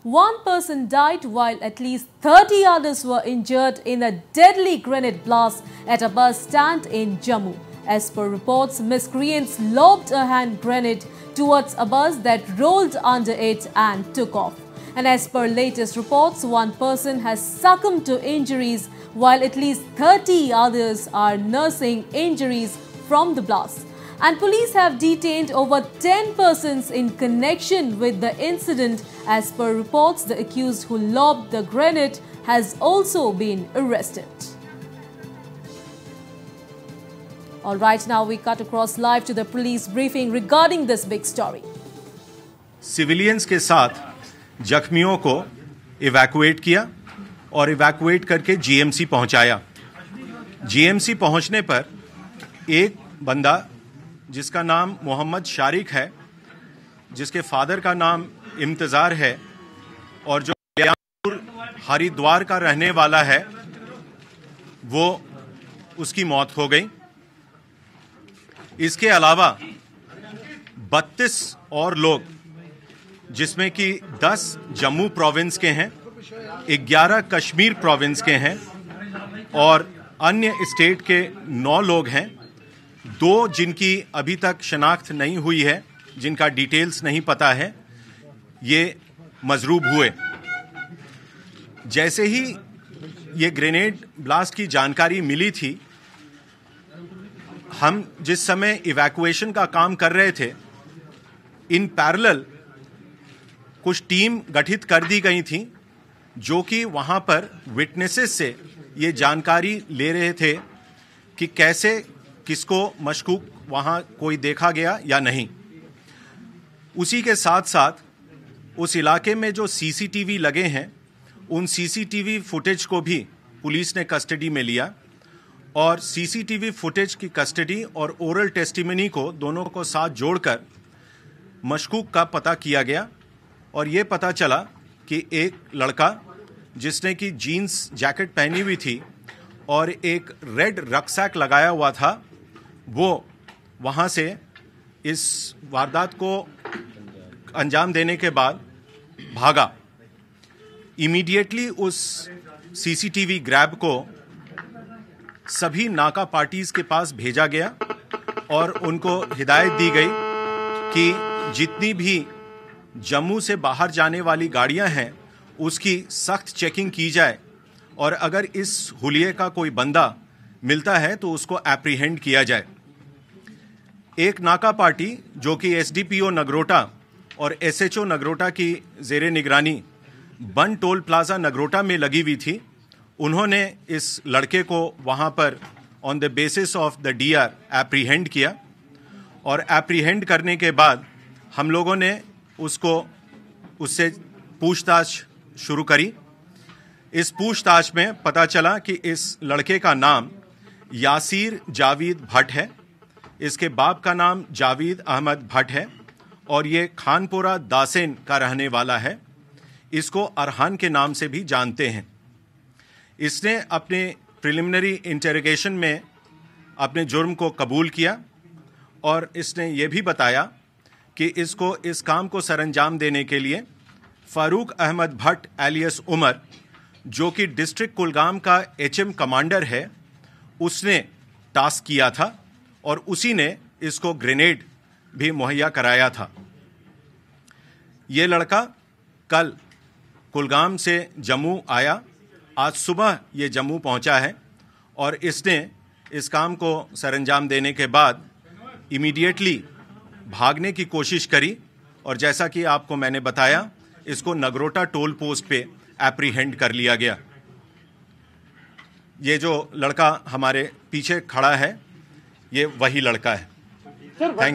One person died while at least 30 others were injured in a deadly grenade blast at a bus stand in Jammu. As per reports, miscreants lobbed a hand grenade towards a bus that rolled under it and took off. And as per latest reports, one person has succumbed to injuries while at least 30 others are nursing injuries from the blast. And police have detained over 10 persons in connection with the incident. As per reports, the accused who lobbed the grenade has also been arrested. All right, now we cut across live to the police briefing regarding this big story. Civilians के साथ जख्मियों को evacuate किया और evacuate करके GMC पहुंचाया। GMC पहुंचने पर एक बंदा जिसका नाम मोहम्मद शारिक है, जिसके फादर का नाम इम्तिजार है और जो हरिद्वार का रहने वाला है, वो उसकी मौत हो गई। इसके अलावा 32 और लोग, जिसमें कि 10 जम्मू प्रोविंस के हैं, 11 कश्मीर प्रोविंस के हैं और अन्य स्टेट के 9 लोग हैं। 2 जिनकी अभी तक शनाख्त नहीं हुई है, जिनका डिटेल्स नहीं पता है, ये मजरूब हुए। जैसे ही ये ग्रेनेड ब्लास्ट की जानकारी मिली थी, हम जिस समय इवैक्यूएशन का काम कर रहे थे, इन पैरेलल कुछ टीम गठित कर दी गई थी जो कि वहां पर विटनेसेस से ये जानकारी ले रहे थे कि कैसे, किसको मशकूक वहां कोई देखा गया या नहीं। उसी के साथ साथ उस इलाके में जो सीसीटीवी लगे हैं, उन सीसीटीवी फुटेज को भी पुलिस ने कस्टडी में लिया और सीसीटीवी फुटेज की कस्टडी और ओरल टेस्टिमनी को दोनों को साथ जोड़कर मशकूक का पता किया गया और ये पता चला कि एक लड़का जिसने कि जीन्स जैकेट पहनी हुई थी और एक रेड रक्सैक लगाया हुआ था, वो वहाँ से इस वारदात को अंजाम देने के बाद भागा। इमीडिएटली उस सीसीटीवी ग्रैब को सभी नाका पार्टीज के पास भेजा गया और उनको हिदायत दी गई कि जितनी भी जम्मू से बाहर जाने वाली गाड़ियां हैं, उसकी सख्त चेकिंग की जाए और अगर इस हुलिये का कोई बंदा मिलता है तो उसको एप्रीहेंड किया जाए। एक नाका पार्टी जो कि एसडीपीओ नगरोटा और एसएचओ नगरोटा की ज़ेरे निगरानी बन टोल प्लाजा नगरोटा में लगी हुई थी, उन्होंने इस लड़के को वहां पर on the basis of the DR apprehend किया और एप्रीहेंड करने के बाद हम लोगों ने उससे पूछताछ शुरू करी। इस पूछताछ में पता चला कि इस लड़के का नाम यासीर जावेद भट्ट है, इसके बाप का नाम जावेद अहमद भट्ट है और ये खानपुरा दासेन का रहने वाला है। इसको अरहान के नाम से भी जानते हैं। इसने अपने प्रिलिमिनरी इंटेरोगेशन में अपने जुर्म को कबूल किया और इसने ये भी बताया कि इसको इस काम को सरअंजाम देने के लिए फारूक अहमद भट्ट एलियस उमर, जो कि डिस्ट्रिक्ट कुलगाम का एचएम कमांडर है, उसने टास्क किया था और उसी ने इसको ग्रेनेड भी मुहैया कराया था। ये लड़का कल कुलगाम से जम्मू आया, आज सुबह ये जम्मू पहुंचा है और इसने इस काम को सरअंजाम देने के बाद इमीडिएटली भागने की कोशिश करी और जैसा कि आपको मैंने बताया, इसको नगरोटा टोल पोस्ट पे एप्रीहेंड कर लिया गया। ये जो लड़का हमारे पीछे खड़ा है, ये वही लड़का है। थैंक